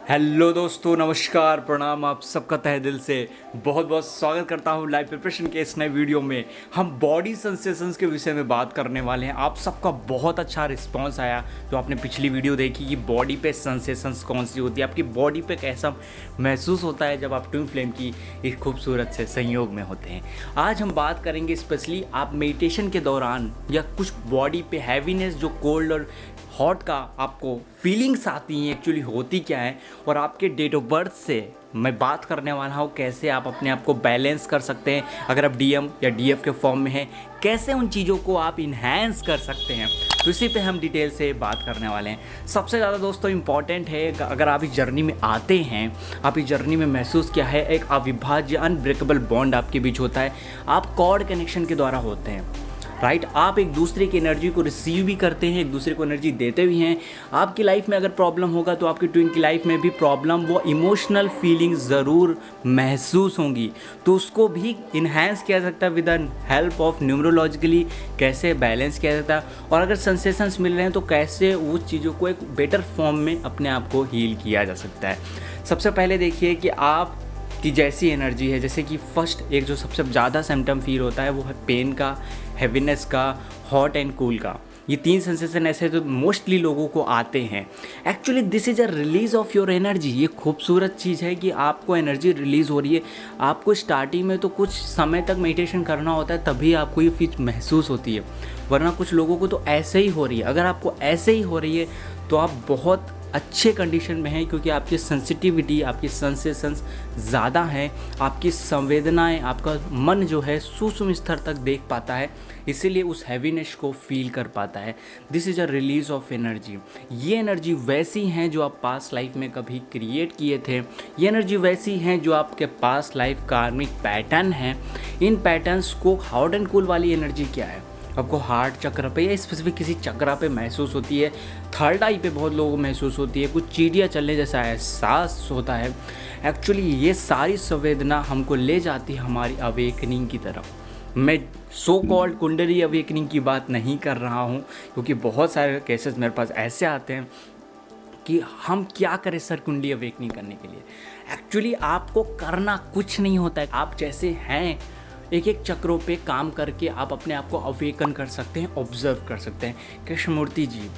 Hello दोस्तों, नमस्कार, प्रणाम। आप सबका तहे दिल से बहुत बहुत स्वागत करता हूँ लाइव प्रिपरेशन के इस नए वीडियो में। हम बॉडी सेंसेशंस के विषय में बात करने वाले हैं। आप सबका बहुत अच्छा रिस्पांस आया जो आपने पिछली वीडियो देखी कि बॉडी पे सेंसेशंस कौन सी होती है, आपकी बॉडी पे कैसा महसूस होता है जब आप ट्विन फ्लेम की इस खूबसूरत से संयोग में होते हैं। आज हम बात करेंगे स्पेशली आप मेडिटेशन के दौरान या कुछ बॉडी पे हैवीनेस जो कोल्ड और हॉट का आपको फीलिंग्स आती हैं एक्चुअली होती क्या है, और आपके डेट ऑफ बर्थ से मैं बात करने वाला हूँ कैसे आप अपने आप को बैलेंस कर सकते हैं। अगर आप डीएम या डीएफ के फॉर्म में हैं, कैसे उन चीज़ों को आप इन्हेंस कर सकते हैं, तो इसी पे हम डिटेल से बात करने वाले हैं। सबसे ज़्यादा दोस्तों इम्पॉर्टेंट है, अगर आप इस जर्नी में आते हैं, आप इस जर्नी में महसूस किया है एक अविभाज्य अनब्रेकेबल बॉन्ड आपके बीच होता है। आप कॉर्ड कनेक्शन के द्वारा होते हैं, राइट। आप एक दूसरे की एनर्जी को रिसीव भी करते हैं, एक दूसरे को एनर्जी देते भी हैं। आपकी लाइफ में अगर प्रॉब्लम होगा तो आपकी ट्विन की लाइफ में भी प्रॉब्लम, वो इमोशनल फीलिंग्स ज़रूर महसूस होंगी, तो उसको भी इन्हेंस किया जा सकता है with the help of numerologically. कैसे बैलेंस किया जाता है, और अगर सेंसेशंस मिल रहे हैं तो कैसे उस चीज़ों को एक बेटर फॉर्म में अपने आप को हील किया जा सकता है। सबसे पहले देखिए कि आप की जैसी एनर्जी है, जैसे कि फर्स्ट एक जो सबसे ज़्यादा सिम्टम फील होता है वो है पेन का, हैवीनेस का, हॉट एंड कूल का। ये तीन सेंसेशन ऐसे तो मोस्टली लोगों को आते हैं। Actually this is a release of your energy. ये खूबसूरत चीज़ है कि आपको एनर्जी रिलीज़ हो रही है। आपको स्टार्टिंग में तो कुछ समय तक मेडिटेशन करना होता है, तभी आपको ये फील महसूस होती है, वरना कुछ लोगों को तो ऐसे ही हो रही है। अगर आपको ऐसे ही हो रही है तो आप बहुत अच्छे कंडीशन में हैं, क्योंकि आपकी सेंसिटिविटी, आपकी सेंसेशंस ज़्यादा हैं, आपकी संवेदनाएं, आपका मन जो है सूक्ष्म स्तर तक देख पाता है, इसीलिए उस हैवीनेस को फील कर पाता है। This is a release of energy. ये एनर्जी वैसी हैं जो आप पास्ट लाइफ में कभी क्रिएट किए थे। ये एनर्जी वैसी हैं जो आपके पास्ट लाइफ कार्मिक पैटर्न हैं। इन पैटर्न्स को हॉट एंड कूल वाली एनर्जी क्या है, आपको हार्ट चक्र पे या स्पेसिफिक किसी चक्र पे महसूस होती है, थर्ड आई पे बहुत लोगों को महसूस होती है, कुछ चीटियाँ चलने जैसा एहसास होता है। एक्चुअली ये सारी संवेदना हमको ले जाती है हमारी अवेकनिंग की तरफ। मैं सो कॉल्ड कुंडली अवेकनिंग की बात नहीं कर रहा हूँ, क्योंकि बहुत सारे केसेस मेरे पास ऐसे आते हैं कि हम क्या करें सर कुंडली अवेकनिंग करने के लिए। एक्चुअली आपको करना कुछ नहीं होता है, आप जैसे हैं एक एक चक्रों पे काम करके आप अपने आप को अवेकन कर सकते हैं, ऑब्जर्व कर सकते हैं। कृष्णमूर्ति जी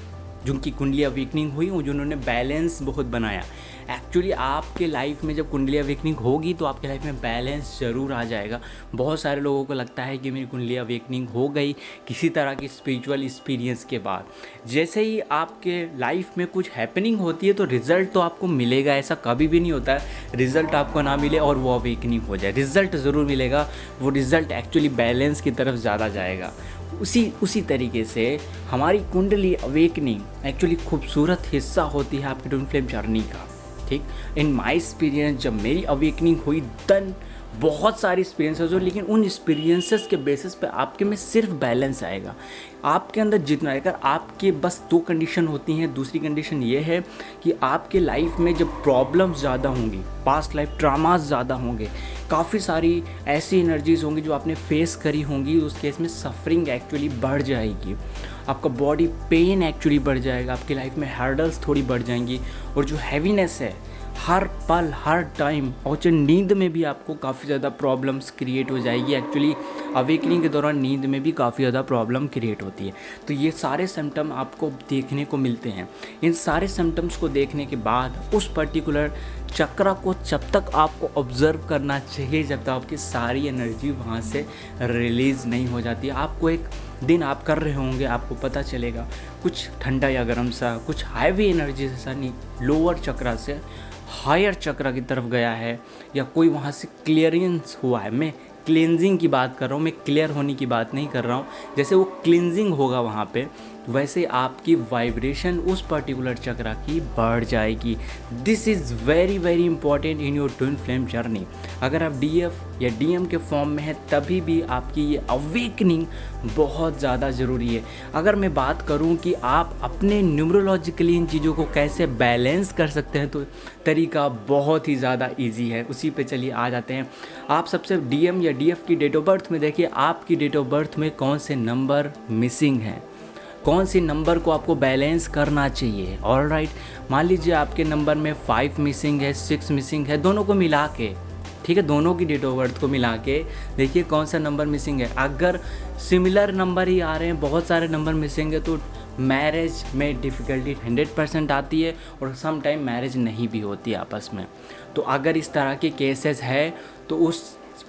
जिनकी कुंडली अवेकनिंग हुई, जिन्होंने बैलेंस बहुत बनाया। एक्चुअली आपके लाइफ में जब कुंडली अवेकनिंग होगी तो आपके लाइफ में बैलेंस ज़रूर आ जाएगा। बहुत सारे लोगों को लगता है कि मेरी कुंडली अवेकनिंग हो गई किसी तरह की स्पिरिचुअल एक्सपीरियंस के बाद। जैसे ही आपके लाइफ में कुछ हैपनिंग होती है तो रिज़ल्ट तो आपको मिलेगा, ऐसा कभी भी नहीं होता है रिज़ल्ट आपको ना मिले और वो अवेकनिंग हो जाए। रिज़ल्ट ज़रूर मिलेगा, वो रिज़ल्ट एक्चुअली बैलेंस की तरफ ज़्यादा जाएगा। उसी तरीके से हमारी कुंडली अवेकनिंग एक्चुअली खूबसूरत हिस्सा होती है आपकी ट्विन फ्लेम जर्नी का। ठीक, इन माई एक्सपीरियंस जब मेरी अवेकनिंग हुई देन बहुत सारी एक्सपीरियंसेस हो, लेकिन उन एक्सपीरियंसेस के बेसिस पे आपके में सिर्फ बैलेंस आएगा। आपके अंदर जितना, अगर आपके बस दो कंडीशन होती हैं। दूसरी कंडीशन ये है कि आपके लाइफ में जब प्रॉब्लम्स ज़्यादा होंगी, पास्ट लाइफ ट्रामास ज़्यादा होंगे, काफ़ी सारी ऐसी एनर्जीज़ होंगी जो आपने फेस करी होंगी, उस केस में सफरिंग एक्चुअली बढ़ जाएगी, आपका बॉडी पेन एक्चुअली बढ़ जाएगा, आपकी लाइफ में हर्डल्स थोड़ी बढ़ जाएंगी, और जो हैवीनेस है हर पल हर टाइम, और नींद में भी आपको काफ़ी ज़्यादा प्रॉब्लम्स क्रिएट हो जाएगी। एक्चुअली अवेकनिंग के दौरान नींद में भी काफ़ी ज़्यादा प्रॉब्लम क्रिएट होती है। तो ये सारे सिम्टम आपको देखने को मिलते हैं। इन सारे सिम्टम्स को देखने के बाद उस पर्टिकुलर चक्र को जब तक आपको ऑब्ज़र्व करना चाहिए, जब तक आपकी सारी एनर्जी वहाँ से रिलीज़ नहीं हो जाती। आपको एक दिन आप कर रहे होंगे, आपको पता चलेगा कुछ ठंडा या गर्म सा, कुछ हैवी एनर्जी जैसा नहीं, लोअर चक्र से हायर चक्र की तरफ गया है, या कोई वहाँ से क्लियरेंस हुआ है। मैं क्लेंजिंग की बात कर रहा हूँ, मैं क्लियर होने की बात नहीं कर रहा हूँ। जैसे वो क्लिनजिंग होगा वहाँ पे, वैसे आपकी वाइब्रेशन उस पर्टिकुलर चक्र की बढ़ जाएगी। This is very very important in your twin flame journey. अगर आप डीएफ या डीएम के फॉर्म में है तभी भी आपकी ये अवेकनिंग बहुत ज़्यादा ज़रूरी है। अगर मैं बात करूं कि आप अपने न्यूमरोलॉजिकली इन चीज़ों को कैसे बैलेंस कर सकते हैं, तो तरीका बहुत ही ज़्यादा इजी है। उसी पे चलिए आ जाते हैं। आप सबसे डीएम या डीएफ की डेट ऑफ बर्थ में देखिए, आपकी डेट ऑफ बर्थ में कौन से नंबर मिसिंग हैं। कौन सी नंबर को आपको बैलेंस करना चाहिए। ऑलराइट, मान लीजिए आपके नंबर में 5 मिसिंग है, 6 मिसिंग है, दोनों को मिला के, ठीक है, दोनों की डेट ऑफ बर्थ को मिला के देखिए कौन सा नंबर मिसिंग है। अगर सिमिलर नंबर ही आ रहे हैं, बहुत सारे नंबर मिसिंग है, तो मैरिज में डिफ़िकल्टी 100% आती है और सम टाइम मैरिज नहीं भी होती आपस में। तो अगर इस तरह के केसेस है तो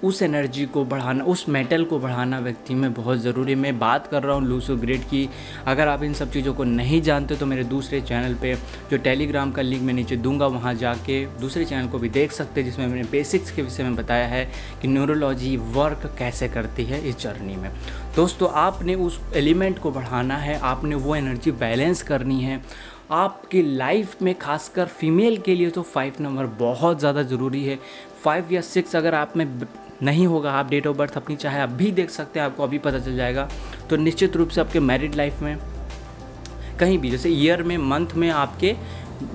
उस एनर्जी को बढ़ाना, उस मेटल को बढ़ाना व्यक्ति में बहुत ज़रूरी है। मैं बात कर रहा हूँ लूसो ग्रिड की। अगर आप इन सब चीज़ों को नहीं जानते तो मेरे दूसरे चैनल पे, जो टेलीग्राम का लिंक मैं नीचे दूंगा, वहाँ जाके दूसरे चैनल को भी देख सकते हैं, जिसमें मैंने बेसिक्स के विषय में बताया है कि न्यूरोलॉजी वर्क कैसे करती है इस जर्नी में। दोस्तों, आपने उस एलिमेंट को बढ़ाना है, आपने वो एनर्जी बैलेंस करनी है आपकी लाइफ में। खासकर फीमेल के लिए तो 5 नंबर बहुत ज़्यादा ज़रूरी है। 5 या 6 अगर आप में नहीं होगा, आप डेट ऑफ बर्थ अपनी चाहे अभी देख सकते हैं, आपको अभी पता चल जाएगा, तो निश्चित रूप से आपके मैरिड लाइफ में कहीं भी, जैसे ईयर में, मंथ में, आपके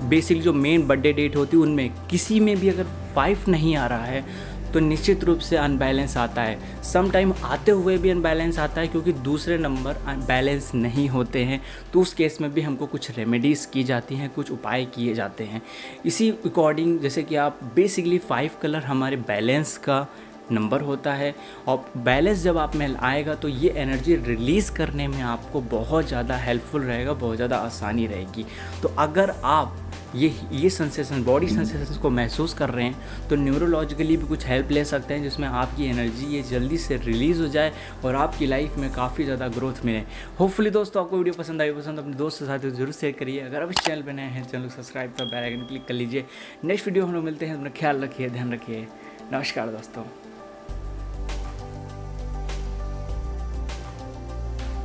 बेसिक जो मेन बर्थडे डेट होती है उनमें किसी में भी अगर 5 नहीं आ रहा है तो निश्चित रूप से अनबैलेंस आता है। सम टाइम आते हुए भी अनबैलेंस आता है क्योंकि दूसरे नंबर अनबैलेंस नहीं होते हैं। तो उस केस में भी हमको कुछ रेमेडीज़ की जाती हैं, कुछ उपाय किए जाते हैं। इसी अकॉर्डिंग, जैसे कि आप बेसिकली 5 कलर हमारे बैलेंस का नंबर होता है, और बैलेंस जब आप में आएगा तो ये एनर्जी रिलीज़ करने में आपको बहुत ज़्यादा हेल्पफुल रहेगा, बहुत ज़्यादा आसानी रहेगी। तो अगर आप ये सेंसेशन, बॉडी सेंसेशंस को महसूस कर रहे हैं तो न्यूरोलॉजिकली भी कुछ हेल्प ले सकते हैं, जिसमें आपकी एनर्जी ये जल्दी से रिलीज़ हो जाए और आपकी लाइफ में काफ़ी ज़्यादा ग्रोथ मिले। होपफुली दोस्तों आपको वीडियो पसंद आई, अपने दोस्त के साथ जरूर शेयर करिए। अगर आप इस चैनल पर नए हैं, चैनल को सब्सक्राइब कर बेल आइकन क्लिक कर लीजिए। नेक्स्ट वीडियो हम लोग मिलते हैं। अपना ख्याल रखिए, ध्यान रखिए। नमस्कार दोस्तों।